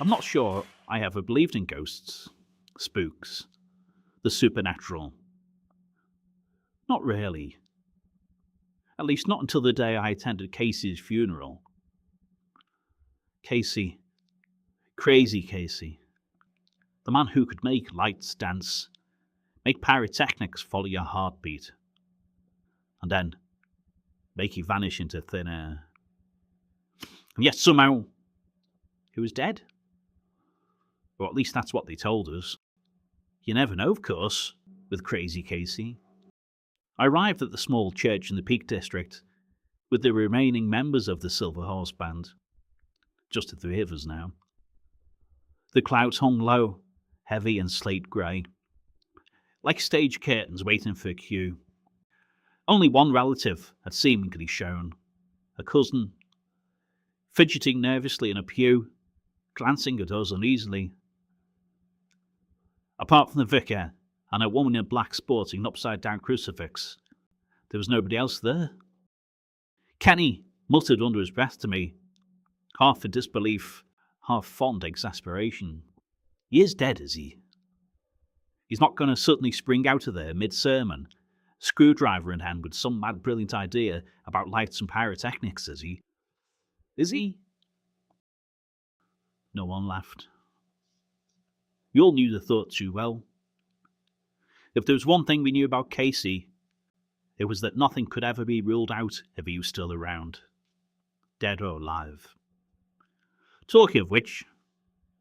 I'm not sure I ever believed in ghosts, spooks, the supernatural. Not really. At least not until the day I attended Casey's funeral. Casey. Crazy Casey. The man who could make lights dance, make pyrotechnics follow your heartbeat, and then make you vanish into thin air. And yet somehow, he was dead. Or at least that's what they told us. You never know, of course, with Crazy Casey. I arrived at the small church in the Peak District with the remaining members of the Silver Horse Band. Just the three of us now. The clouds hung low, heavy and slate grey, like stage curtains waiting for a cue. Only one relative had seemingly shown, a cousin, fidgeting nervously in a pew, glancing at us uneasily. Apart from the vicar and a woman in black sporting an upside-down crucifix, there was nobody else there. Kenny muttered under his breath to me, half in disbelief, half fond exasperation. He is dead, is he? He's not going to suddenly spring out of there mid-sermon, screwdriver in hand with some mad brilliant idea about lights and pyrotechnics, is he? Is he? No one laughed. You all knew the thought too well. If there was one thing we knew about Casey, it was that nothing could ever be ruled out if he was still around, dead or alive. Talking of which,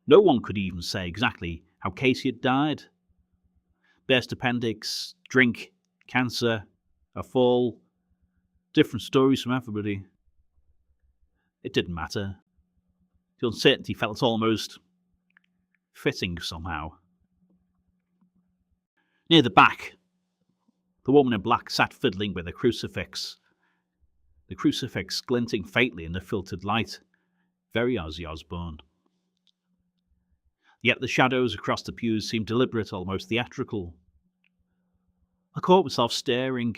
no one could even say exactly how Casey had died. Burst appendix, drink, cancer, a fall, different stories from everybody. It didn't matter. The uncertainty felt almost fitting somehow. Near the back, the woman in black sat fiddling with a crucifix, the crucifix glinting faintly in the filtered light, very Ozzy Osbourne. Yet the shadows across the pews seemed deliberate, almost theatrical. I caught myself staring,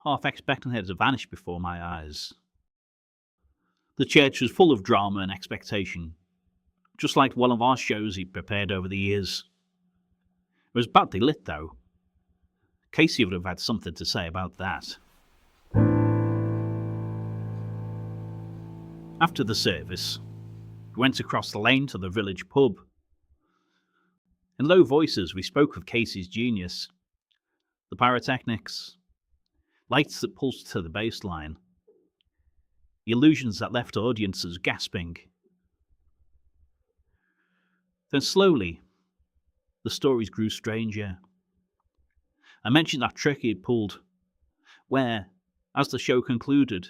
half expecting her to vanish before my eyes. The church was full of drama and expectation, just like one of our shows he'd prepared over the years. It was badly lit, though. Casey would have had something to say about that. After the service, we went across the lane to the village pub. In low voices, we spoke of Casey's genius, the pyrotechnics, lights that pulsed to the bass line, the illusions that left audiences gasping. Then slowly, the stories grew stranger. I mentioned that trick he'd pulled, where, as the show concluded,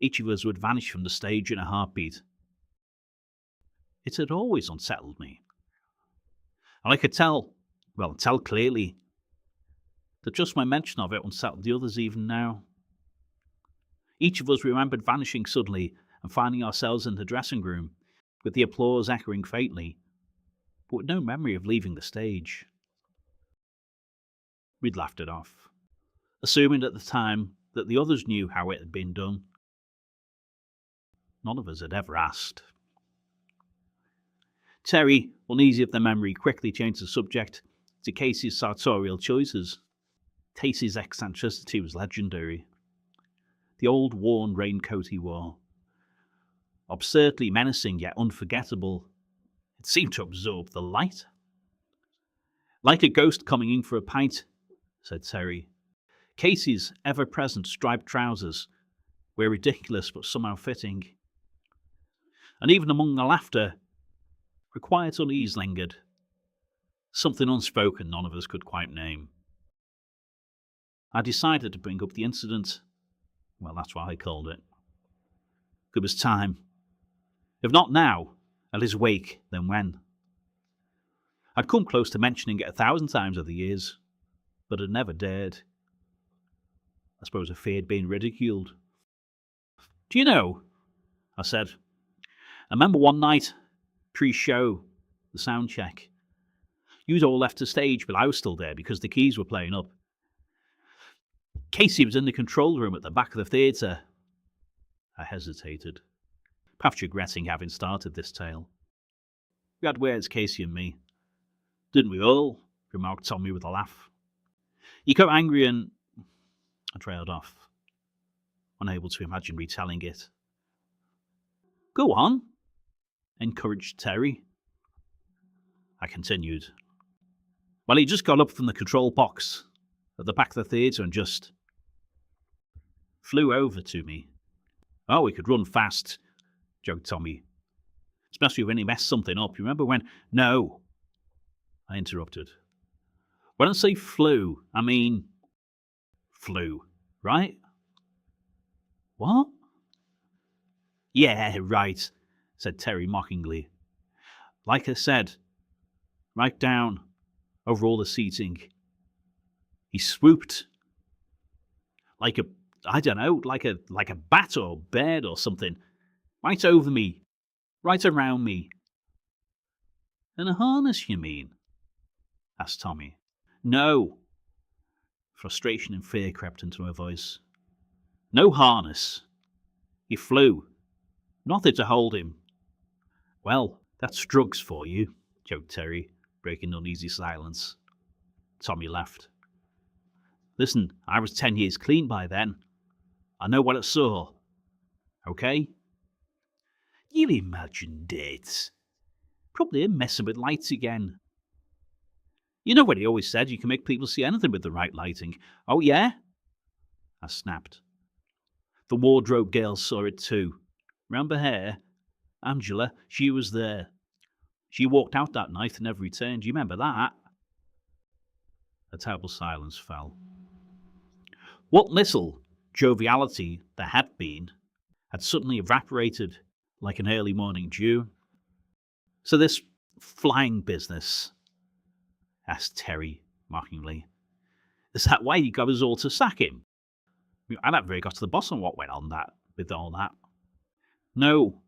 each of us would vanish from the stage in a heartbeat. It had always unsettled me. And I could tell clearly, that just my mention of it unsettled the others even now. Each of us remembered vanishing suddenly and finding ourselves in the dressing room, with the applause echoing faintly, but with no memory of leaving the stage. We'd laughed it off, assuming at the time that the others knew how it had been done. None of us had ever asked. Terry, uneasy of the memory, quickly changed the subject to Casey's sartorial choices. Casey's eccentricity was legendary. The old worn raincoat he wore, absurdly menacing yet unforgettable, it seemed to absorb the light. Like a ghost coming in for a pint, said Terry. Casey's ever-present striped trousers were ridiculous but somehow fitting. And even among the laughter, a quiet unease lingered, something unspoken none of us could quite name. I decided to bring up the incident. Well, that's what I called it. It was time. If not now, at his wake, then when? I'd come close to mentioning it 1,000 times over the years, but had never dared. I suppose I feared being ridiculed. Do you know, I said, I remember one night, pre-show, the sound check. You'd all left the stage, but I was still there because the keys were playing up. Casey was in the control room at the back of the theatre. I hesitated, perhaps regretting having started this tale. We had words, Casey and me. Didn't we all? Remarked Tommy with a laugh. He got angry and I trailed off, unable to imagine retelling it. Go on, encouraged Terry. I continued. Well, he just got up from the control box at the back of the theatre and just flew over to me. Oh, he could run fast, joked Tommy. Especially when he messed something up. You remember when... No, I interrupted. When I say flew, I mean flew, right? What? Yeah, right, said Terry mockingly. Like I said, right down over all the seating. He swooped like a, I don't know, like a bat or bird or something, right over me, right around me. In a harness, you mean? Asked Tommy. No. Frustration and fear crept into her voice. No harness. He flew. Nothing to hold him. Well, that's drugs for you, joked Terry, breaking uneasy silence. Tommy laughed. Listen, I was 10 years clean by then. I know what I saw. Okay? You imagined it. Probably him messing with lights again. You know what he always said, you can make people see anything with the right lighting. Oh, yeah? I snapped. The wardrobe girl saw it too. Remember her? Angela, she was there. She walked out that night and never returned. You remember that? A terrible silence fell. What little joviality there had been had suddenly evaporated like an early morning dew. So this flying business, asked Terry mockingly, is that why you got us all to sack him? I never really got to the bottom of what went on with all that. No,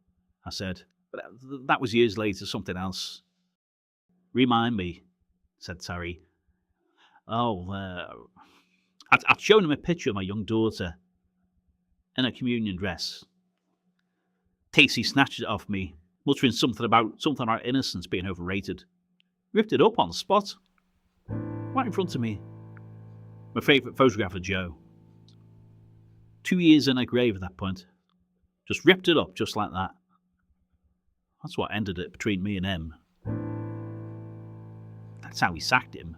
I said, but that was years later, something else. Remind me, said Terry. Oh, I'd shown him a picture of my young daughter in a communion dress. Casey snatched it off me, muttering something about innocence being overrated. Ripped it up on the spot, right in front of me. My favourite photograph of Joe. 2 years in a grave at that point. Just ripped it up just like that. That's what ended it between me and him. That's how he sacked him.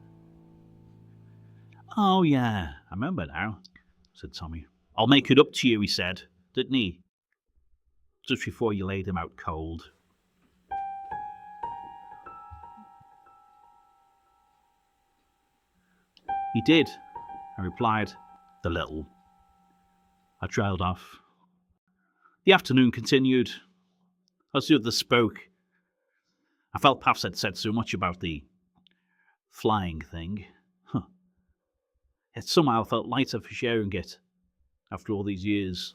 Oh, yeah, I remember now, said Tommy. I'll make it up to you, he said, didn't he? Just before you laid him out cold. He did, I replied, the little. I trailed off. The afternoon continued. As the others spoke, I felt Paps had said so much about the flying thing. Yet somehow I felt lighter for sharing it after all these years.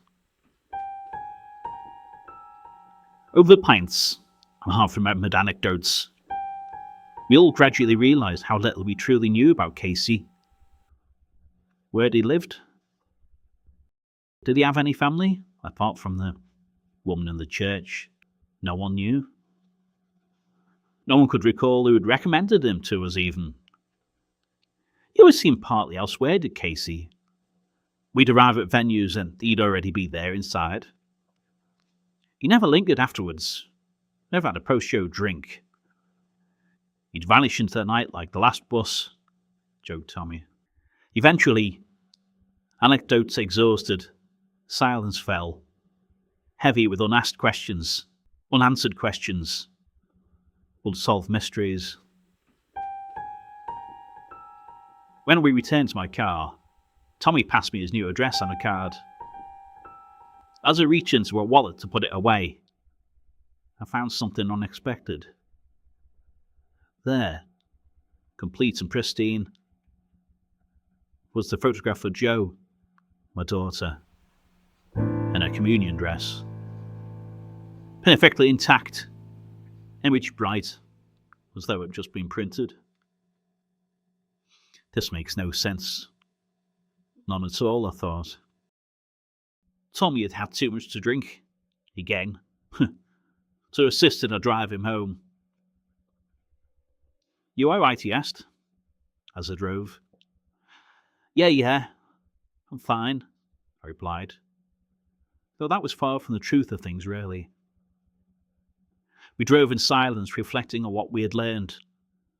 Over the pints and half-remembered anecdotes, we all gradually realised how little we truly knew about Casey. Where he lived? Did he have any family, apart from the woman in the church? No one knew. No one could recall who had recommended him to us even. He always seemed partly elsewhere, did Casey. We'd arrive at venues and he'd already be there inside. He never lingered afterwards, never had a post-show drink. He'd vanish into the night like the last bus, joked Tommy. Eventually, anecdotes exhausted, silence fell, heavy with unasked questions, unanswered questions, unsolved mysteries. When we returned to my car, Tommy passed me his new address on a card. As I reached into her wallet to put it away, I found something unexpected. There, complete and pristine, was the photograph of Jo, my daughter, in her communion dress. Perfectly intact, image bright, as though it had just been printed. This makes no sense. None at all, I thought. Tommy had had too much to drink, again, to assist in a drive him home. You all right, he asked, as I drove. Yeah, I'm fine, I replied, though that was far from the truth of things, really. We drove in silence, reflecting on what we had learned,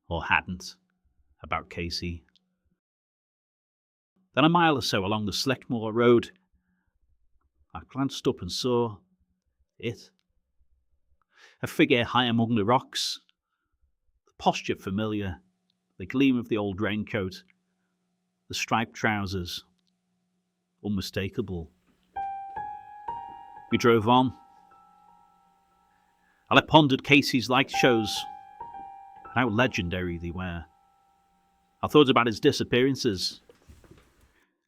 or hadn't, about Casey. Then a mile or so along the Sleckmore Road, I glanced up and saw it. A figure high among the rocks, the posture familiar, the gleam of the old raincoat, the striped trousers, unmistakable. We drove on. I pondered Casey's light shows, and how legendary they were. I thought about his disappearances,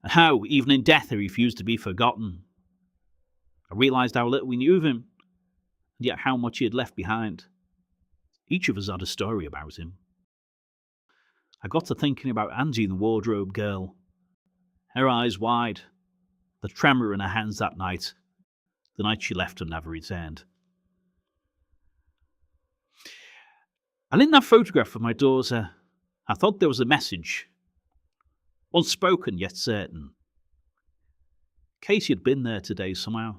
and how, even in death, he refused to be forgotten. I realised how little we knew of him, and yet how much he had left behind. Each of us had a story about him. I got to thinking about Angie, the wardrobe girl. Her eyes wide, the tremor in her hands that night, the night she left and never returned. And in that photograph of my daughter, I thought there was a message, unspoken yet certain. Casey had been there today somehow.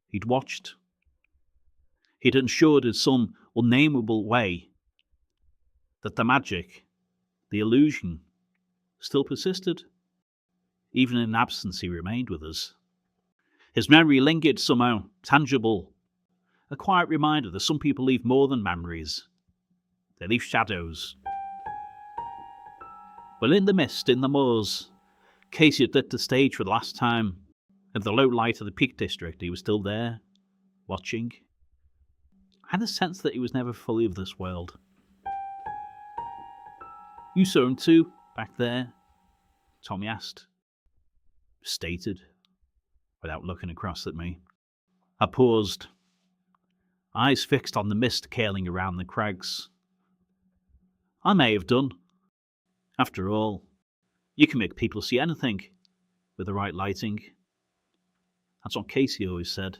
He'd watched. He'd ensured in some unnameable way that the magic, the illusion, still persisted. Even in absence, he remained with us. His memory lingered somehow, tangible, a quiet reminder that some people leave more than memories. They leave shadows. Well, in the mist, in the moors, Casey had lit the stage for the last time. In the low light of the Peak District, he was still there, watching. I had a sense that he was never fully of this world. You saw him too, back there? Tommy asked. Stated, without looking across at me. I paused, eyes fixed on the mist curling around the crags. I may have done. After all, you can make people see anything with the right lighting. That's what Casey always said.